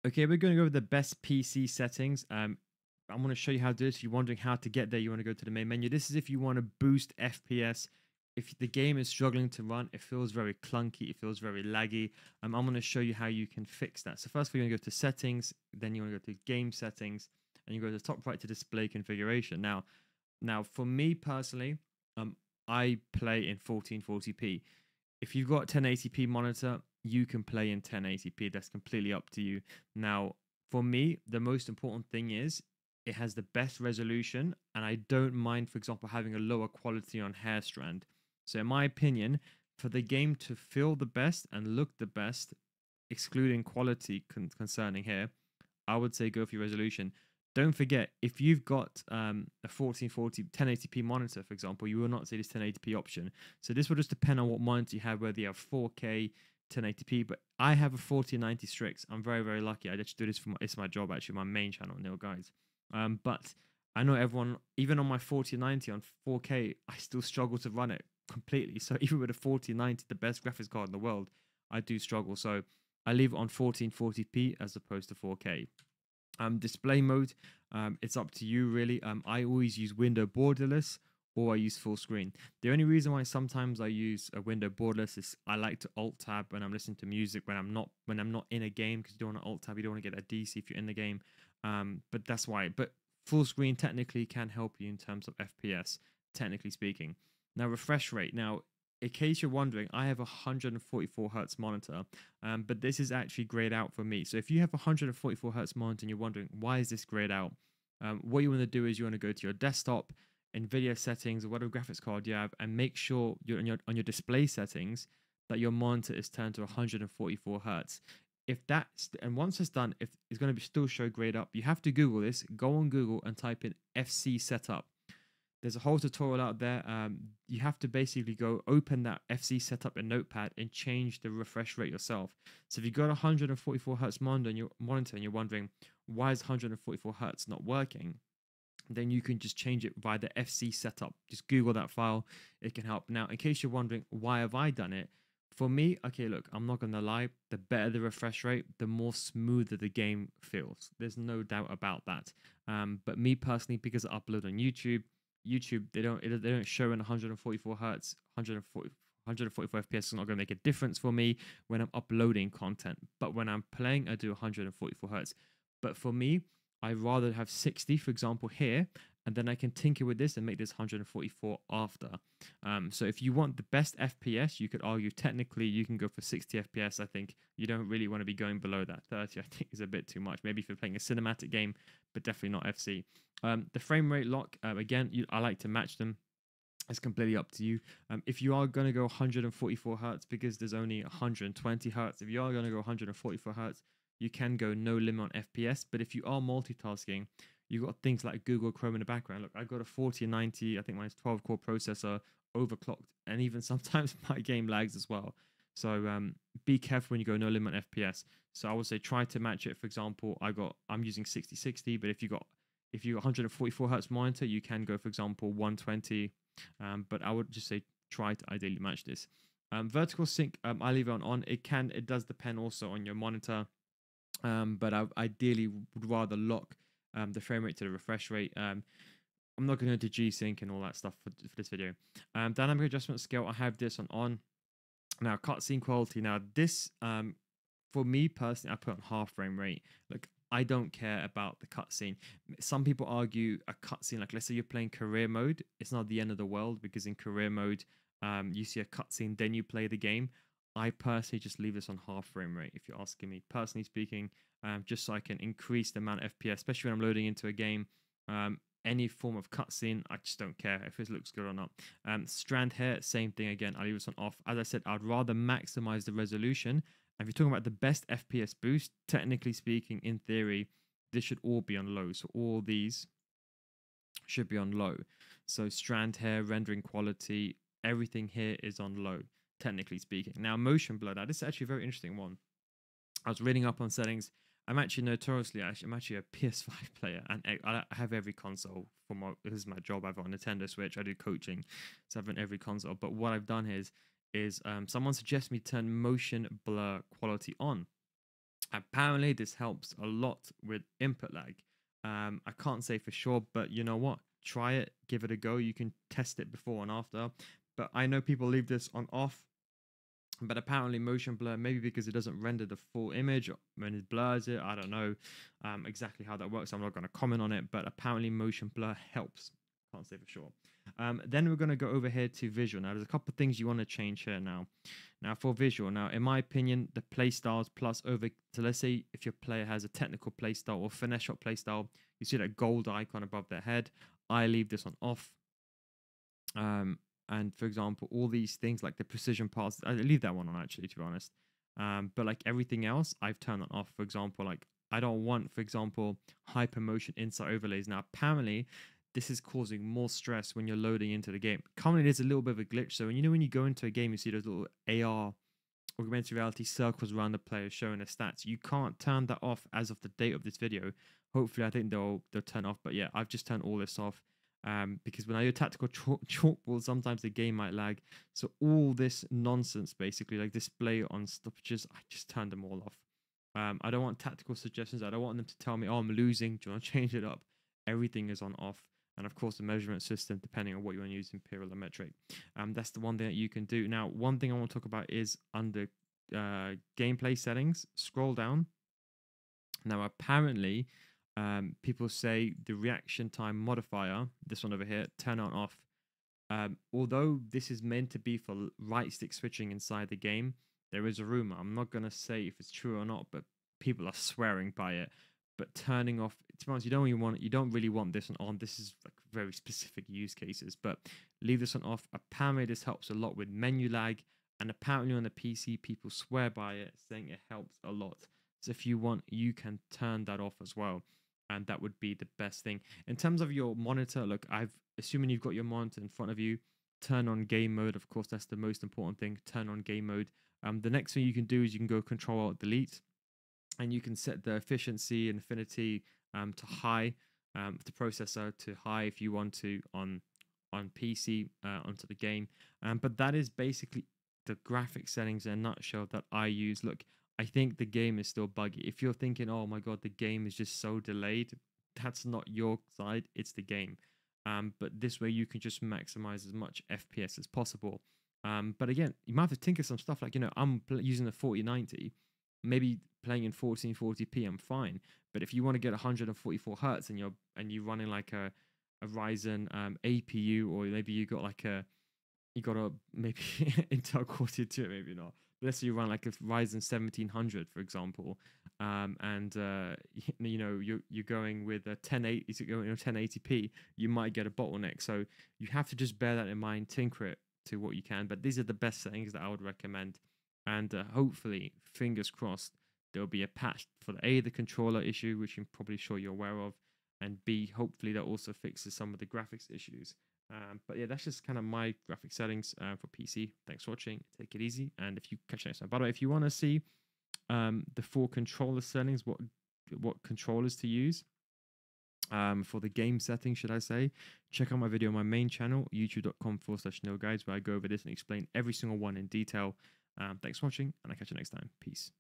Okay, we're going to go over the best PC settings. I'm going to show you how to do this. If you're wondering how to get there, you want to go to the main menu. This is if you want to boost FPS. If the game is struggling to run, it feels very clunky, it feels very laggy. I'm going to show you how you can fix that. So first of all, you want to go to settings, then you want to go to game settings, and you go to the top right to display configuration. Now for me personally, I play in 1440p. If you've got 1080p monitor, you can play in 1080p. That's completely up to you. Now, for me, the most important thing is it has the best resolution, and I don't mind, for example, having a lower quality on hair strand. So in my opinion, for the game to feel the best and look the best, excluding quality concerning here, I would say go for your resolution. Don't forget, if you've got a 1440 1080p monitor, for example, you will not see this 1080p option. So this will just depend on what monitor you have, whether you have 4K, 1080p. But I have a 4090 Strix. I'm very, very lucky. I actually do this for it's my job, actually, my main channel, NealGuides. But I know everyone, even on my 4090 on 4K, I still struggle to run it completely. So even with a 4090, the best graphics card in the world, I do struggle. So I leave it on 1440p as opposed to 4K. Display mode, it's up to you really. I always use window borderless or I use full screen. The only reason why sometimes I use a window borderless is I like to alt tab when I'm listening to music when I'm not in a game, because you don't want to alt tab, you don't want to get a DC if you're in the game. But that's why. But full screen technically can help you in terms of FPS, technically speaking. Now refresh rate. Now, in case you're wondering, I have a 144 hertz monitor, but this is actually grayed out for me. So if you have a 144 hertz monitor and you're wondering why is this grayed out, what you want to do is you want to go to your desktop, NVIDIA settings, or whatever graphics card you have, and make sure you're on your display settings that your monitor is turned to 144 hertz. If that's, and once it's done, if it's going to be still show grayed up, you have to Google this. Go on Google and type in FC setup. There's a whole tutorial out there. You have to basically go open that FC setup in Notepad and change the refresh rate yourself. So if you've got a 144 hertz monitor and you're wondering why is 144 hertz not working, then you can just change it via the FC setup. Just Google that file. It can help. Now, in case you're wondering why have I done it, for me, okay, look, I'm not going to lie. The better the refresh rate, the more smoother the game feels. There's no doubt about that. But me personally, because I upload on YouTube, they don't show in 144 hertz, 144 FPS is not going to make a difference for me when I'm uploading content. But when I'm playing, I do 144 hertz. But for me, I rather have 60, for example, here, and then I can tinker with this and make this 144 after. So if you want the best FPS, you could argue technically you can go for 60 FPS. I think you don't really want to be going below that. 30, I think, is a bit too much. Maybe if you're playing a cinematic game, but definitely not FC. The frame rate lock, again, I like to match them. It's completely up to you. If you are going to go 144 hertz, because there's only 120 hertz, if you are going to go 144 hertz, you can go no limit on FPS. But if you are multitasking, you've got things like Google Chrome in the background. Look, I've got a 4090, I think mine's 12-core processor, overclocked, and even sometimes my game lags as well. So be careful when you go no limit on FPS. So I would say try to match it. For example, I'm using 6060, but if you 144 hertz monitor, you can go, for example, 120. But I would just say try to ideally match this. Vertical sync, I leave it on. It does depend also on your monitor. But I ideally would rather lock the frame rate to the refresh rate. I'm not going to go into G-Sync and all that stuff for this video. Dynamic adjustment scale, I have this on. Now, cutscene quality. Now, this, for me personally, I put on half frame rate. Look, I don't care about the cutscene. Some people argue a cutscene, like let's say you're playing career mode, it's not the end of the world, because in career mode, you see a cutscene, then you play the game. I personally just leave this on half frame rate, if you're asking me. Personally speaking, just so I can increase the amount of FPS, especially when I'm loading into a game. Any form of cutscene, I just don't care if it looks good or not. Strand hair, same thing again. I leave this on off. As I said, I'd rather maximize the resolution. And if you're talking about the best FPS boost, technically speaking, in theory, this should all be on low. So all these should be on low. So strand hair, rendering quality, everything here is on low, technically speaking. Now, motion blur. Now, this is actually a very interesting one. I was reading up on settings. I'm actually notoriously, I'm actually a PS5 player, and I have every console for this is my job. I've got a Nintendo Switch. I do coaching, so I've got every console. But what I've done is someone suggests me turn motion blur quality on. Apparently, this helps a lot with input lag. I can't say for sure, but you know what? Try it, give it a go. You can test it before and after. But I know people leave this on off, but apparently motion blur, maybe because it doesn't render the full image when it blurs it. I don't know exactly how that works. I'm not going to comment on it, but apparently motion blur helps. Can't say for sure. Then we're going to go over here to visual. Now, there's a couple of things you want to change here now. Now, for visual, now, in my opinion, the play styles plus over. So let's say if your player has a technical play style or finesse shot play style, you see that gold icon above their head. I leave this on off. And for example, all these things like the precision parts, I leave that one on actually, to be honest. But like everything else, I've turned it off. For example, like I don't want, for example, hypermotion inside overlays. Now, apparently, this is causing more stress when you're loading into the game. Currently, there's a little bit of a glitch. So when you go into a game, you see those little AR augmented reality circles around the player showing the stats. You can't turn that off as of the date of this video. Hopefully, I think they'll turn off. But yeah, I've just turned all this off. Because when I do tactical chalkboard, sometimes the game might lag. So all this nonsense, basically, like display on stoppages, I just turned them all off. I don't want tactical suggestions. I don't want them to tell me, oh, I'm losing. Do you want to change it up? Everything is on off. And of course, the measurement system, depending on what you want to use, imperial or metric. That's the one thing that you can do. Now, one thing I want to talk about is under gameplay settings. Scroll down. Now, apparently, people say the reaction time modifier, this one over here, turn on off. Although this is meant to be for right stick switching inside the game, there is a rumor. I'm not going to say if it's true or not, but people are swearing by it. But turning off, to be honest, you don't really want this one on. This is like very specific use cases, but leave this one off. Apparently, this helps a lot with menu lag, and apparently on the PC, people swear by it, saying it helps a lot. So if you want, you can turn that off as well, and that would be the best thing. In terms of your monitor, look, assuming you've got your monitor in front of you, turn on game mode. Of course, that's the most important thing. Turn on game mode. The next thing you can do is you can go Control Alt Delete, and you can set the efficiency and affinity to high, the processor to high if you want to on PC onto the game. But that is basically the graphic settings in a nutshell that I use. Look, I think the game is still buggy. If you're thinking, oh my god, the game is just so delayed, that's not your side, it's the game. But this way you can just maximize as much FPS as possible. But again, you might have to tinker some stuff like, I'm using the 4090, maybe playing in 1440p, I'm fine. But if you want to get 144 hertz and you're running like a Ryzen APU, or maybe you got a maybe Intel Core Tier 2, maybe not. But let's say you run like a Ryzen 1700, for example, and you're going with a 1080p, you might get a bottleneck. So you have to just bear that in mind, tinker it to what you can. But these are the best settings that I would recommend, and hopefully, fingers crossed, there'll be a patch for the controller issue, which I'm probably sure you're aware of, and B, hopefully that also fixes some of the graphics issues. But yeah, that's just kind of my graphic settings for PC. Thanks for watching. Take it easy. And if you catch next time, by the way, if you want to see the full controller settings, what controllers to use for the game settings, should I say, check out my video on my main channel, youtube.com/NealGuides, where I go over this and explain every single one in detail. Thanks for watching, and I'll catch you next time. Peace.